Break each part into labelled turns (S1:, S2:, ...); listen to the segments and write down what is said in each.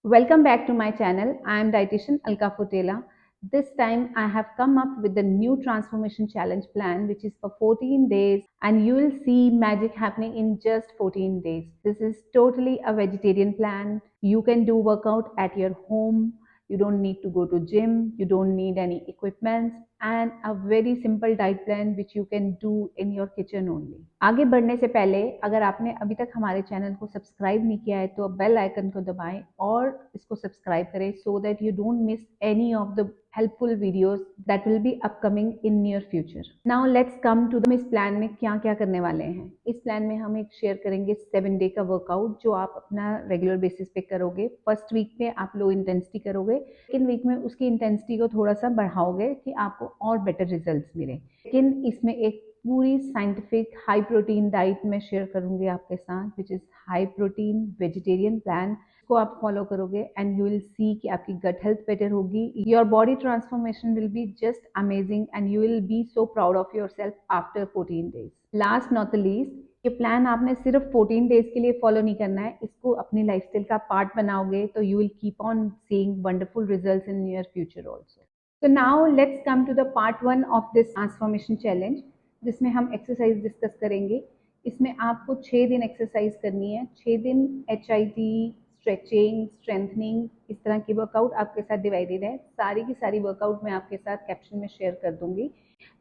S1: Welcome back to my channel. I am dietitian Alka Fotela. This time I have come up with the new transformation challenge plan which is for 14 days and you will see magic happening in just 14 days. This is totally a vegetarian plan. You can do workout at your home. You don't need to go to gym. You don't need any equipment and a very simple diet plan which you can do in your kitchen only. आगे बढ़ने से पहले अगर आपने अभी तक हमारे channel को सब्सक्राइब नहीं किया है तो बेल आइकन को दबाएं और इसको सब्सक्राइब करें so that you don't miss any of the helpful videos that will be upcoming in near future. Now let's come to the इस प्लान में क्या क्या करने वाले हैं। इस प्लान में हम एक शेयर करेंगे 7 डे का वर्कआउट जो आप अपना रेगुलर बेसिस पे करोगे। फर्स्ट वीक में आप लो इंटेंसिटी करोगे, सेकेंड वीक में उसकी इंटेंसिटी को थोड़ा सा बढ़ाओगे कि आपको और बेटर रिजल्ट्स मिले। लेकिन इसमें एक पूरी साइंटिफिक हाई प्रोटीन डाइट में शेयर करूंगी आपके साथ which is high protein vegetarian plan को आप फॉलो करोगे एंड यू विल सी कि आपकी गट हेल्थ बेटर होगी, your body transformation will be just amazing and you will be so proud of your self after 14 days. Last not the least, ये plan आपने सिर्फ 14 days के लिए follow नहीं करना है, इसको अपनी लाइफस्टाइल का पार्ट बनाओगे तो you will keep on seeing wonderful results in near future also. So now let's come to the part 1 of this transformation challenge जिसमें हम एक्सरसाइज डिस्कस करेंगे। इसमें आपको 6 दिन एक्सरसाइज करनी है। 6 दिन HIIT, स्ट्रेचिंग, स्ट्रेंथनिंग, इस तरह की वर्कआउट आपके साथ डिवाइडेड है। सारी की सारी वर्कआउट मैं आपके साथ कैप्शन में शेयर कर दूंगी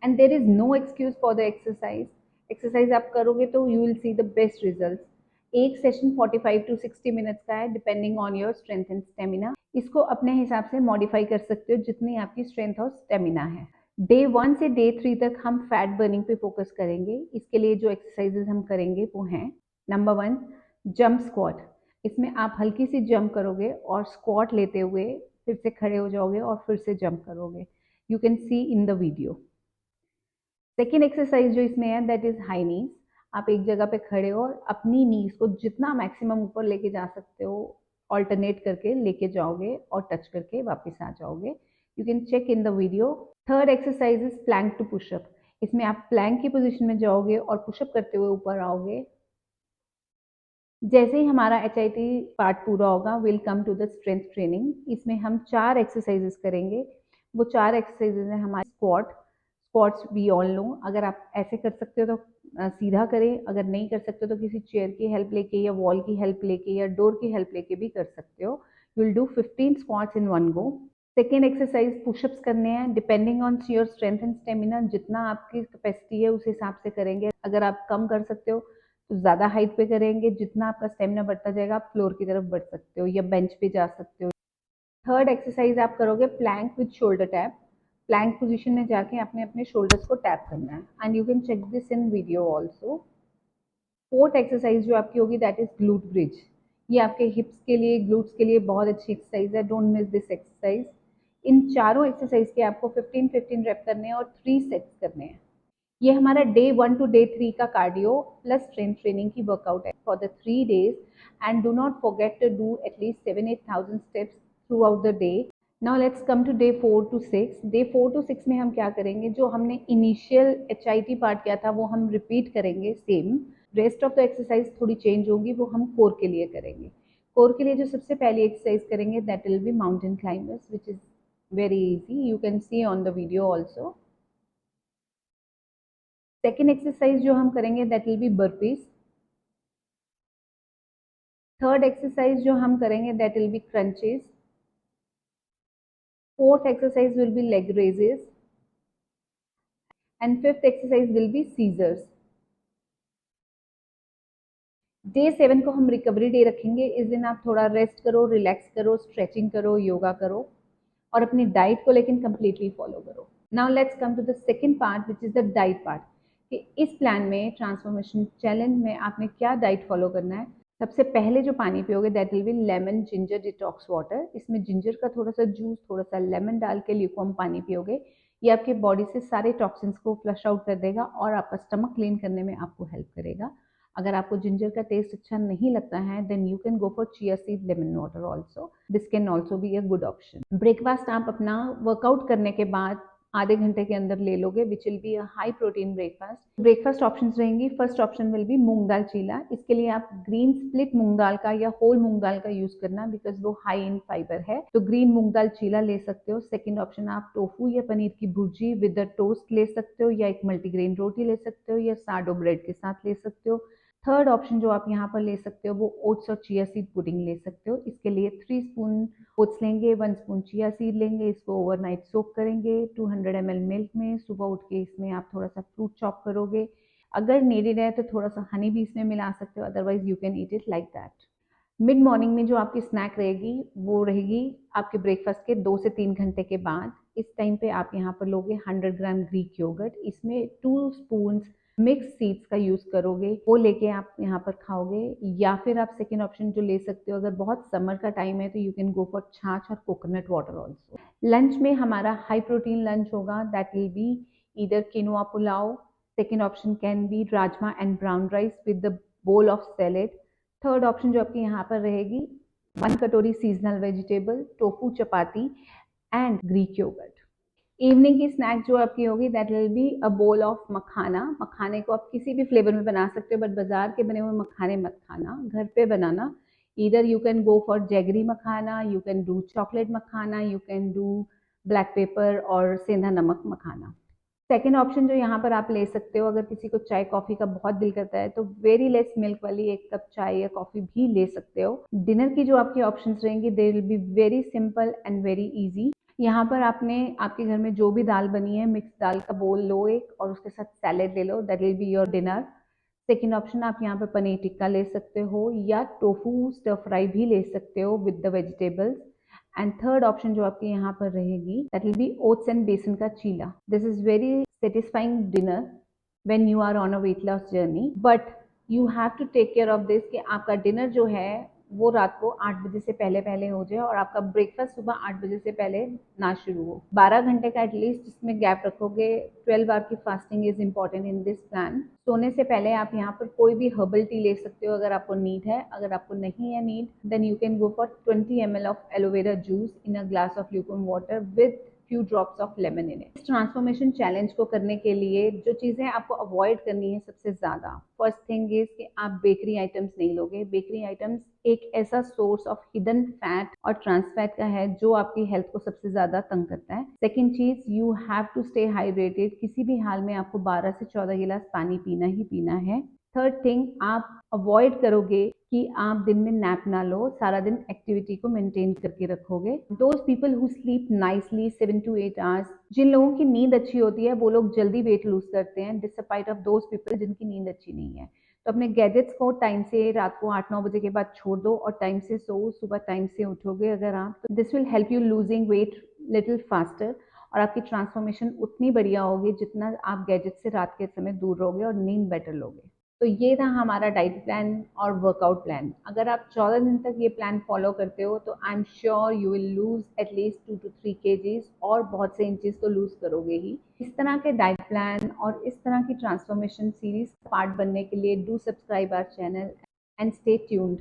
S1: and there is no excuse for the exercise. Exercise आप करोगे तो you will see the best results. एक सेशन 45 to 60 मिनट्स का है depending on your strength and stamina. इसको अपने हिसाब से मॉडिफाई कर सकते हो जितनी आपकी स्ट्रेंथ और स्टेमिना है। डे 1 से डे 3 तक हम फैट बर्निंग पे फोकस करेंगे। इसके लिए जो एक्सरसाइजेज हम करेंगे वो हैं, नंबर 1 जंप स्क्वाट। इसमें आप हल्की सी जंप करोगे और स्क्वाट लेते हुए फिर से खड़े हो जाओगे और फिर से जंप करोगे। You can C in the video. Second exercise जो इसमें है दैट इज हाई नीज। आप एक जगह पे खड़े हो और अपनी नीज को जितना मैक्सिमम ऊपर लेके जा सकते हो ऑल्टरनेट करके लेके जाओगे और टच करके वापस आ जाओगे। You can check in the video. Third exercise is plank to pushup. इसमें आप प्लैंक की पोजीशन में जाओगे और पुशअप करते हुए ऊपर आओगे। जैसे ही हमारा HIIT पार्ट पूरा होगा will come to the strength training. इसमें हम 4 एक्सरसाइजेस करेंगे। वो 4 एक्सरसाइजेस हैं हमारे squat. Squats we all know, अगर आप ऐसे कर सकते हो तो सीधा करें, अगर नहीं कर सकते तो किसी चेयर की हेल्प लेके या वॉल की हेल्प लेके या डोर की हेल्प लेके भी कर सकते हो। You will do 15 squats in one go. Second exercise pushups करने हैं depending on your strength and stamina. जितना आपकी कैपेसिटी है उस हिसाब से करेंगे। अगर आप कम कर सकते हो तो ज़्यादा हाइट पे करेंगे। जितना आपका स्टेमिना बढ़ता जाएगा आप फ्लोर की तरफ बढ़ सकते हो या बेंच पे जा सकते हो। थर्ड एक्सरसाइज आप करोगे plank with shoulder tap. Plank position में जाके आपने अपने शोल्डर्स को टैप करना है and you can check this in video also. Fourth exercise जो आपकी होगी दैट इज ग्लूट ब्रिज। ये आपके हिप्स के लिए, ग्लूट्स के लिए बहुत अच्छी एक्सरसाइज है। Don't miss this exercise. इन चारों एक्सरसाइज के आपको 15-15 रेप करने हैं और 3 सेट्स करने हैं। ये हमारा डे 1 to डे 3 का कार्डियो प्लस स्ट्रेंथ ट्रेनिंग की वर्कआउट है for the 3 days and do not forget to do at least 7-8,000 steps throughout the day. Now let's come to day 4 to 6। Day 4 to 6 में हम क्या करेंगे, जो हमने initial HIIT part किया था वो हम रिपीट करेंगे same. Rest of the exercise थोड़ी चेंज होगी, वो हम कोर के लिए करेंगे। कोर के लिए जो सबसे पहली एक्सरसाइज करेंगे that will be mountain climbers which is very easy. You can see on the video also. Second exercise जो हम करेंगे that will be burpees. Third exercise जो हम करेंगे that will be crunches. Fourth exercise will be leg raises and fifth exercise will be scissors. Day 7 को हम recovery day रखेंगे। इस दिन आप थोड़ा रेस्ट करो, रिलैक्स करो, स्ट्रेचिंग करो, योगा करो और अपनी डाइट को लेकिन कंप्लीटली फॉलो करो। Now let's come to the second part which is the diet part कि इस प्लान में ट्रांसफॉर्मेशन चैलेंज में आपने क्या डाइट फॉलो करना है। सबसे पहले जो पानी पियोगे that will B lemon ginger detox water. इसमें जिंजर का थोड़ा सा जूस, थोड़ा सा लेमन डाल के ल्यूकवार्म पानी पियोगे। ये आपके बॉडी से सारे टॉक्सिन्स को फ्लश आउट कर देगा और आपका स्टमक क्लीन करने में आपको हेल्प करेगा। अगर आपको जिंजर का टेस्ट अच्छा नहीं लगता है then you can go for chia seed lemon water also. This can also be a good option. Breakfast आप अपना वर्कआउट करने के बाद आधे घंटे के अंदर ले लोगे, which will be a high protein breakfast. Breakfast options रहेंगी। फर्स्ट ऑप्शन विल बी मूंग दाल चीला। इसके लिए आप ग्रीन स्प्लिट मूंग दाल का या होल मूंग दाल का यूज करना, बिकॉज वो हाई इन फाइबर है, तो ग्रीन मूंग दाल चीला ले सकते हो। सेकंड ऑप्शन आप टोफू या पनीर की भुर्जी विद द टोस्ट ले सकते हो, या एक मल्टीग्रेन रोटी ले सकते हो, या साडो ब्रेड के साथ ले सकते हो। थर्ड ऑप्शन जो आप यहाँ पर ले सकते हो वो ओट्स और चिया सीड पुडिंग ले सकते हो। इसके लिए 3 स्पून ओट्स लेंगे, 1 स्पून चिया सीड लेंगे, इसको ओवरनाइट सोक करेंगे 200 ml मिल्क में। सुबह उठ के इसमें आप थोड़ा सा फ्रूट चॉप करोगे, अगर नीडेड है तो थोड़ा सा हनी भी इसमें मिला सकते हो, otherwise you can eat it like that. Mid morning में जो आपकी स्नैक रहेगी वो रहेगी आपके ब्रेकफास्ट के 2 से 3 घंटे के बाद। इस टाइम पे आप यहाँ पर लोगे 100 ग्राम ग्रीक योगर्ट, इसमें 2 स्पून मिक्स सीड्स का यूज करोगे, वो लेके आप यहाँ पर खाओगे। या फिर आप सेकेंड ऑप्शन जो ले सकते हो, अगर बहुत समर का टाइम है तो यू कैन गो फॉर छाछ और कोकोनट वाटर ऑल्सो। लंच में हमारा हाई प्रोटीन लंच होगा, that will be either quinoa pulao, second option can be rajma and brown rice with the bowl of salad. Third option जो आपकी यहाँ पर रहेगी 1 कटोरी seasonal vegetable, tofu chapati and Greek yogurt. Evening की स्नैक जो आपकी होगी that will be a bowl of मखाना। मखाने को आप किसी भी फ्लेवर में बना सकते हो, बट बाजार के बने हुए मखाने मत खाना, घर पे बनाना। Either you can go for jaggery makhana, you can do chocolate makhana, you can do black pepper और सेंधा नमक मखाना। सेकेंड ऑप्शन जो यहाँ पर आप ले सकते हो, अगर किसी को चाय कॉफ़ी का बहुत दिल करता है तो वेरी लेस मिल्क वाली 1 कप चाय या कॉफ़ी भी ले सकते हो। डिनर की जो आपकी ऑप्शंस रहेंगी they will be very simple and very easy. यहाँ पर आपने आपके घर में जो भी दाल बनी है, मिक्स दाल का बोल लो एक, और उसके साथ सैलेड ले लो, that will be your dinner. Second option आप यहाँ पर पनीर टिक्का ले सकते हो, या टोफू स्टर फ्राई भी ले सकते हो with the vegetables. And third option जो आपकी यहाँ पर रहेगी that will be oats and besan का चीला। This is very satisfying dinner when you are on a weight loss journey, but you have to take care of this कि आपका dinner जो है वो रात को 8 बजे से पहले पहले हो जाए, और आपका ब्रेकफास्ट सुबह 8 बजे से पहले ना शुरू हो। 12 घंटे का एटलीस्ट इसमें गैप रखोगे। 12 आवर की fasting is important in this plan. सोने से पहले आप यहाँ पर कोई भी हर्बल टी ले सकते हो अगर आपको नीड है। अगर आपको नहीं है need, then you can go for 20 ml of aloe vera juice in a glass of lukewarm water with few drops of lemon in it. इस ट्रांसफॉर्मेशन चैलेंज को करने के लिए जो चीज़ें आपको अवॉइड करनी है सबसे ज़्यादा, फर्स्ट थिंग इज कि आप बेकरी आइटम्स नहीं लोगे। बेकरी आइटम्स एक ऐसा सोर्स ऑफ हिडन फैट और ट्रांस फैट का है जो आपकी हेल्थ को सबसे ज़्यादा तंग करता है। सेकेंड चीज़, you have to stay hydrated. किसी भी हाल में आपको 12 से 14 गिलास पानी पीना ही पीना है। थर्ड थिंग, आप अवॉइड करोगे कि आप दिन में नैप ना लो, सारा दिन एक्टिविटी को मेंटेन करके रखोगे। Those people who sleep nicely 7 to 8 hours, जिन लोगों की नींद अच्छी होती है वो लोग जल्दी वेट लूज करते हैं, डिस्पाइट ऑफ दोज पीपल जिनकी नींद अच्छी नहीं है। तो अपने गैजेट्स को टाइम से रात को 8-9 बजे के बाद छोड़ दो और टाइम से सो, सुबह टाइम से उठोगे अगर आप, तो this will help you losing weight little faster, और आपकी ट्रांसफॉर्मेशन उतनी बढ़िया होगी जितना आप गैजेट से रात के समय दूर रहोगे और नींद बेटर लोगे। तो ये था हमारा डाइट प्लान और वर्कआउट प्लान। अगर आप 14 दिन तक ये प्लान फॉलो करते हो तो I am sure you will lose at least 2 to 3 kgs, और बहुत से इंचेस तो लूज करोगे ही। इस तरह के डाइट प्लान और इस तरह की ट्रांसफॉर्मेशन सीरीज पार्ट बनने के लिए do subscribe our channel and stay tuned.